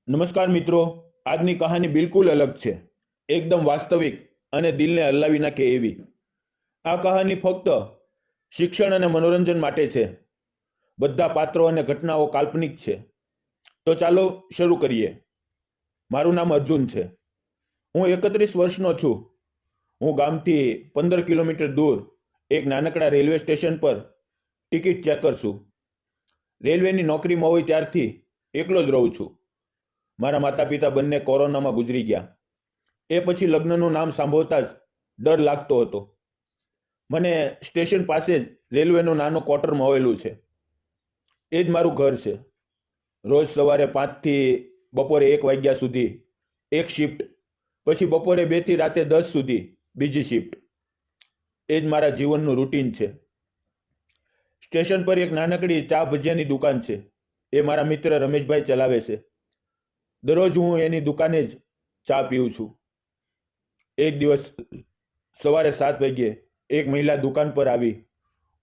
નમસ્કાર મિત્રો, આજની કહાની બિલકુલ અલગ છે. એકદમ વાસ્તવિક અને દિલને હલાવી નાખે એવી. આ કહાની ફક્ત શિક્ષણ અને મનોરંજન માટે છે. બધા પાત્રો અને ઘટનાઓ કાલ્પનિક છે. તો ચાલો શરૂ કરીએ. મારું નામ અર્જુન છે. હું 31 વર્ષનો છું. હું ગામથી 15 કિલોમીટર દૂર એક નાનકડા રેલવે સ્ટેશન પર ટિકિટ ચેકર છું. રેલવેની નોકરીમાં હોય ત્યારથી એકલો જ રહું છું. મારા માતા પિતા બંને કોરોનામાં ગુજરી ગયા. એ પછી લગ્નનું નામ સાંભળતા જ ડર લાગતો હતો. મને સ્ટેશન પાસે જ રેલવેનું નાનું ક્વાર્ટરમાં આવેલું છે. એ જ મારું ઘર છે. રોજ સવારે 5 થી બપોરે 1 વાગ્યા સુધી એક શિફ્ટ, પછી બપોરે 2 થી રાતે 10 સુધી બીજી શિફ્ટ. એ જ મારા જીવનનું રૂટીન છે. સ્ટેશન પર એક નાનકડી ચા ભજીયાની દુકાન છે. એ મારા મિત્ર રમેશભાઈ ચલાવે છે. દરરોજ હું એની દુકાને જ ચા પીઉં છું. એક દિવસ સવારે 7 વાગ્યે એક મહિલા દુકાન પર આવી.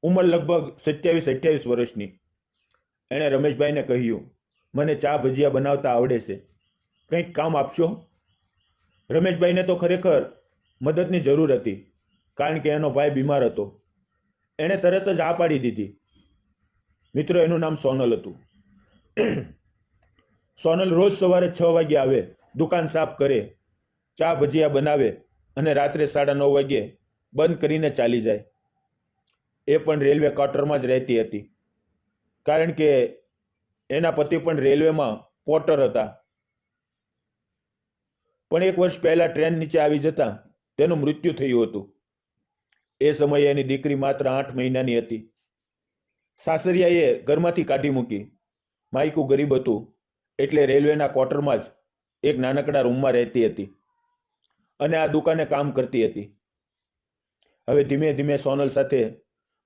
ઉંમર લગભગ 27-28 વર્ષની. એણે રમેશભાઈને કહ્યું, મને ચા ભજીયા બનાવતા આવડે છે, કંઈક કામ આપશો? રમેશભાઈને તો ખરેખર મદદની જરૂર હતી, કારણ કે એનો ભાઈ બીમાર હતો. એણે તરત જ આ પાડી દીધી. મિત્રો, એનું નામ સોનલ હતું. સોનલ રોજ સવારે 6 વાગ્યે આવે, દુકાન સાફ કરે, ચા ભજીયા બનાવે અને રાત્રે 9:30 વાગ્યે બંધ કરીને ચાલી જાય. એ પણ રેલવે ક્વાર્ટરમાં જ રહેતી હતી, કારણ કે એના પતિ પણ રેલવેમાં પોર્ટર હતા. પણ એક વર્ષ પહેલા ટ્રેન નીચે આવી જતા તેનું મૃત્યુ થયું હતું. એ સમયે એની દીકરી માત્ર 8 મહિનાની હતી. સાસરિયાએ ઘરમાંથી કાઢી મૂકી. માયકું ગરીબ હતું, એટલે રેલવેના ક્વાર્ટરમાં જ એક નાનકડા રૂમમાં રહેતી હતી અને આ દુકાને કામ કરતી હતી. હવે ધીમે ધીમે સોનલ સાથે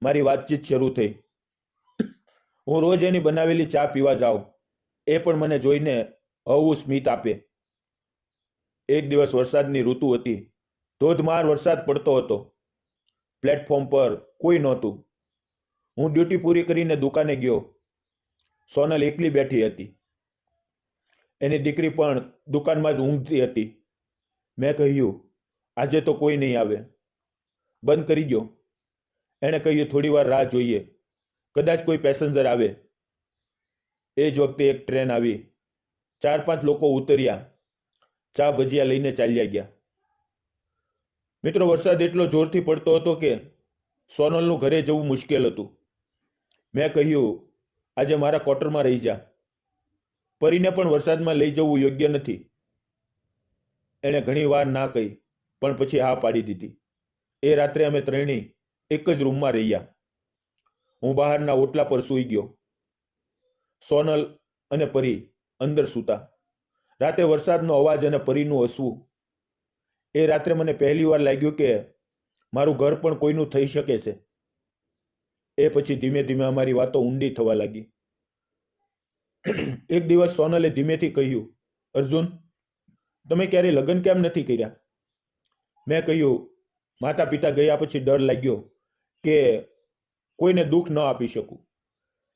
મારી વાતચીત શરૂ થઈ. હું રોજ એની બનાવેલી ચા પીવા જાઉં. એ પણ મને જોઈને હળવું સ્મિત આપે. એક દિવસ વરસાદની ઋતુ હતી. ધોધમાર વરસાદ પડતો હતો. પ્લેટફોર્મ પર કોઈ નહોતું. હું ડ્યુટી પૂરી કરીને દુકાને ગયો. સોનલ એકલી બેઠી હતી. એની દીકરી પણ દુકાનમાં જ ઊંઘતી હતી. મેં કહ્યું, આજે તો કોઈ નહીં આવે. બંધ કરી ગયો. એણે કહ્યું, થોડી વાર રાહ જોઈએ, કદાચ કોઈ પેસેન્જર આવે. એ જ વખતે એક ટ્રેન આવી. 4-5 લોકો ઉતર્યા, ચા ભજીયા લઈને ચાલ્યા ગયા. મિત્રો, વરસાદ એટલો જોરથી પડતો હતો કે સોનલનું ઘરે જવું મુશ્કેલ હતું. મેં કહ્યું, આજે મારા ક્વાર્ટરમાં રહી જા. પરીને પણ વરસાદમાં લઈ જવું યોગ્ય નથી. એણે ઘણી વાર ના કહી, પણ પછી હા પાડી દીધી. એ રાત્રે અમે ત્રણેય એક જ રૂમમાં રહ્યા. હું બહારના ઓટલા પર સૂઈ ગયો. સોનલ અને પરી અંદર સૂતા. રાતે વરસાદનો અવાજ અને પરીનું હસવું. એ રાત્રે મને પહેલી વાર લાગ્યું કે મારું ઘર પણ કોઈનું થઈ શકે છે. એ પછી ધીમે ધીમે અમારી વાતો ઊંડી થવા લાગી. એક દિવસ સોનલે ધીમેથી કહ્યું, અર્જુન, તમે ક્યારે લગ્ન કેમ નથી કર્યા? મેં કહ્યું, માતા પિતા ગયા પછી ડર લાગ્યો કે કોઈને દુઃખ ન આપી શકું.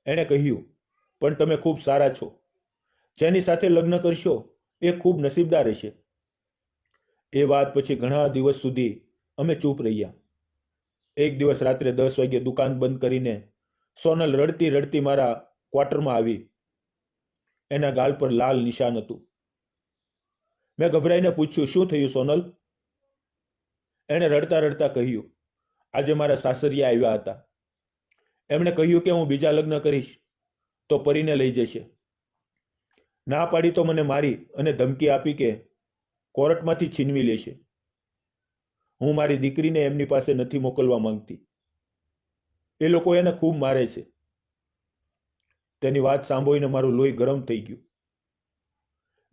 એણે કહ્યું, પણ તમે ખૂબ સારા છો. જેની સાથે લગ્ન કરશો એ ખૂબ નસીબદાર હશે. એ વાત પછી ઘણા દિવસ સુધી અમે ચૂપ રહ્યા. એક દિવસ રાત્રે 10 વાગ્યે દુકાન બંધ કરીને સોનલ રડતી રડતી મારા ક્વાર્ટરમાં આવી. એના ગાલ પર લાલ નિશાન હતું. મેં ગભરાઈને પૂછ્યું, શું થયું સોનલ? એણે રડતા રડતા કહ્યું, આજે મારા સાસરિયા આવ્યા હતા. એમણે કહ્યું કે હું બીજા લગ્ન કરીશ તો પરીને લઈ જશે. ના પાડી તો મને મારી અને ધમકી આપી કે કોર્ટમાંથી છીનવી લેશે. હું મારી દીકરીને એમની પાસે નથી મોકલવા માંગતી. એ લોકો એને ખૂબ મારે છે. તેની વાત સાંભળીને મારું લોહી ગરમ થઈ ગયું.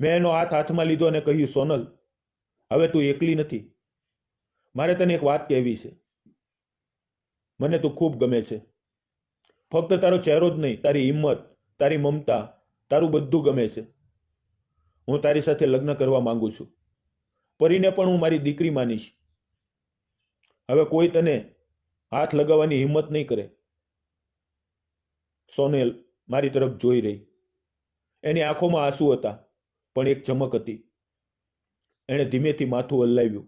મેં એનો હાથમાં લીધો અને કહ્યું, સોનલ, હવે તું એકલી નથી. મારે તને એક વાત કહેવી છે. મને તું ખૂબ ગમે છે. ફક્ત તારો ચહેરો જ નહીં, તારી હિંમત, તારી મમતા, તારું બધું ગમે છે. હું તારી સાથે લગ્ન કરવા માંગુ છું. પરીને પણ હું મારી દીકરી માનીશ. હવે કોઈ તને હાથ લગાવવાની હિંમત નહીં કરે. સોનલ મારી તરફ જોઈ રહી. એની આંખોમાં આંસુ હતા, પણ એક ચમક હતી. એણે ધીમેથી માથું હલાવ્યું.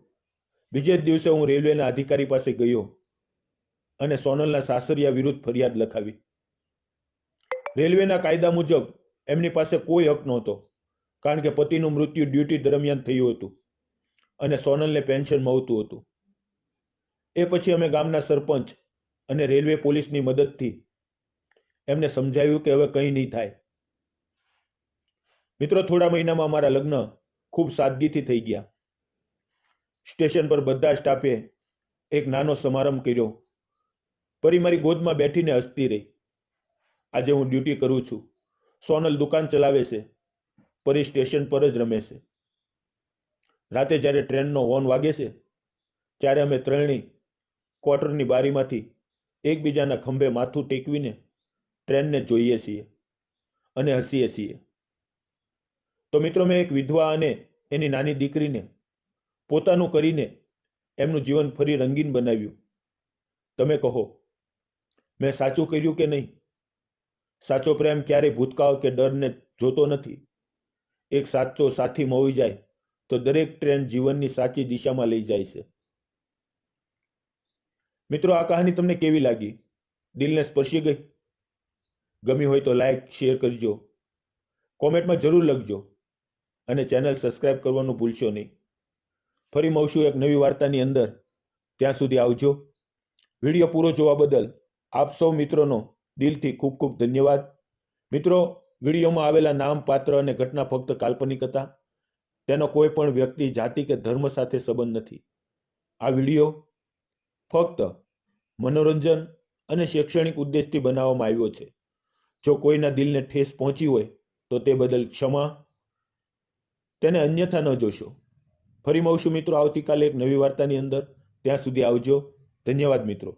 બીજે જ દિવસે હું રેલવેના અધિકારી પાસે ગયો અને સોનલના સાસરિયા વિરુદ્ધ ફરિયાદ લખાવી. રેલવેના કાયદા મુજબ એમની પાસે કોઈ હક નહોતો, કારણ કે પતિનું મૃત્યુ ડ્યુટી દરમિયાન થયું હતું અને સોનલને પેન્શન મળતું હતું. એ પછી અમે ગામના સરપંચ અને રેલવે પોલીસની મદદથી એમને સમજાવ્યું કે હવે કંઈ નહીં થાય. મિત્રો, થોડા મહિનામાં અમારા લગ્ન ખૂબ સાદગીથી થઈ ગયા. સ્ટેશન પર બધા સ્ટાફે એક નાનો સમારંભ કર્યો. પરી મારી ગોદમાં બેઠીને હસતી રહી. આજે હું ડ્યુટી કરું છું, સોનલ દુકાન ચલાવે છે, પરી સ્ટેશન પર જ રમે છે. રાતે જ્યારે ટ્રેનનો હોર્ન વાગે છે ત્યારે અમે ત્રણેય ક્વાર્ટરની બારીમાંથી એકબીજાના ખંભે માથું ટેકવીને ટ્રેનને જોઈએ છીએ અને હસીએ છીએ. તો મિત્રો, મેં એક વિધવા અને એની નાની દીકરીને પોતાનું કરીને એમનું જીવન ફરી રંગીન બનાવ્યું. તમે કહો, મેં સાચું કર્યું કે નહીં? સાચો પ્રેમ ક્યારેય ભૂતકાળ કે ડરને જોતો નથી. એક સાચો સાથી મળી જાય તો દરેક ટ્રેન જીવનની સાચી દિશામાં લઈ જાય છે. મિત્રો, આ કહાની તમને કેવી લાગી? દિલને સ્પર્શી ગઈ? ગમી હોય તો લાઈક, શેર કરજો, કોમેન્ટમાં જરૂર લખજો અને ચેનલ સબસ્ક્રાઇબ કરવાનું ભૂલશો નહીં. ફરી મળશું એક નવી વાર્તાની અંદર. ત્યાં સુધી આવજો. વિડીયો પૂરો જોવા બદલ આપ સૌ મિત્રોનો દિલથી ખૂબ ખૂબ ધન્યવાદ. મિત્રો, વિડીયોમાં આવેલા નામ, પાત્ર અને ઘટના ફક્ત કાલ્પનિક હતા. તેનો કોઈ પણ વ્યક્તિ, જાતિ કે ધર્મ સાથે સંબંધ નથી. આ વિડીયો ફક્ત મનોરંજન અને શૈક્ષણિક ઉદ્દેશથી બનાવવામાં આવ્યો છે. જો કોઈના દિલને ઠેસ પહોંચી હોય તો તે બદલ ક્ષમા. તેને અન્યથા ન જોશો. ફરી મળશું મિત્રો આવતીકાલે એક નવી વાર્તાની અંદર. ત્યાં સુધી આવજો. ધન્યવાદ મિત્રો.